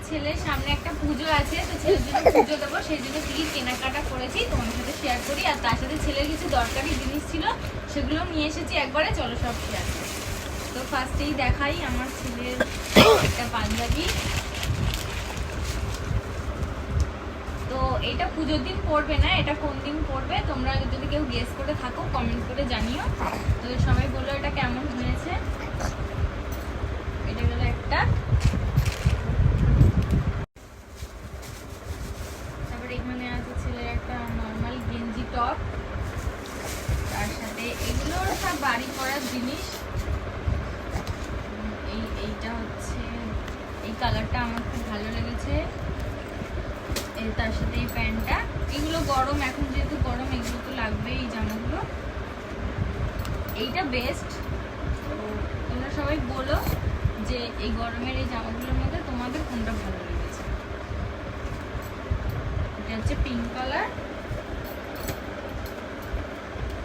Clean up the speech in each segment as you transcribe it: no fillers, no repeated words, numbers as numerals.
ছেলের সামনে একটা পুজো আছে, তো ছেলের জন্য পুজো দেবো, সেই জন্য কি কেনাকাটা করেছি তোমার সাথে শেয়ার করি। আর তার সাথে ছেলের কিছু দরকারি জিনিস ছিল, সেগুলো নিয়ে এসেছি একবারে, চলো সব শেয়ার করি। তো ফার্স্টেই দেখাই আমার ছেলের একটা পাঞ্জাবি। তো এটা পুজোর দিন পরবে না, এটা কোন দিন পরবে তোমরা যদি কেউ গেস করে থাকো কমেন্ট করে জানিও। তো সবাই বলো এটা কেমন হয়েছে। এটা গেল একটা। তারপরে এখানে আছে ছেলের একটা নর্মাল গেঞ্জি টপ, তার সাথে এগুলোর সব বাড়ি করার জিনিস। এইটা হচ্ছে, এই কালারটা আমার খুব ভালো লেগেছে। তার সাথে এই প্যান্টটা, এগুলো গরম, এখন যেহেতু গরম এগুলো তো লাগবে, এই জামাগুলো। এইটা বেস্ট। তো তোমরা সবাই বলো যে এই গরমের এই জামাগুলোর মধ্যে তোমাদের কোনটা ভালো লেগেছে। এটা হচ্ছে পিঙ্ক কালার।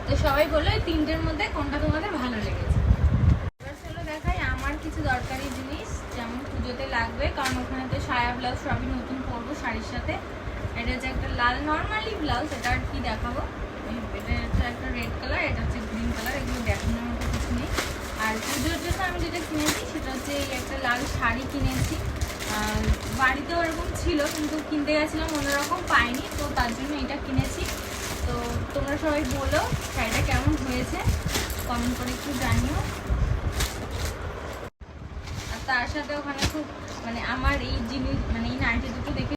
তো সবাই বলো এই তিনটের মধ্যে কোনটা তোমাদের ভালো লেগেছে। এবার চলো দেখাই আমার কিছু দরকারি জিনিস, যেমন পুজোতে লাগবে, কারণ ওখানে তো সায়া ব্লাউজ সবই নতুন পরবো শাড়ির সাথে। এটা হচ্ছে একটা লাল নর্মালি ব্লাউজ, এটা আর কি দেখাবো। এটা হচ্ছে একটা রেড কালার, এটা হচ্ছে গ্রিন কালার, এগুলো দেখানোর মতো কিছু নেই। আর পুজোর জন্য আমি যেটা কিনেছি সেটা হচ্ছে এই একটা লাল শাড়ি কিনেছি। বাড়িতেও এরকম ছিল, কিন্তু কিনতে গেছিলাম অন্যরকম পাইনি, তো তার জন্য এটা কিনেছি। তো তোমরা সবাই বলো শাড়িটা কেমন হয়েছে, কমেন্ট করে একটু জানিও। আর তার সাথে ওখানে খুব আমার এই জিনিস এই নাইটি দুটো দেখে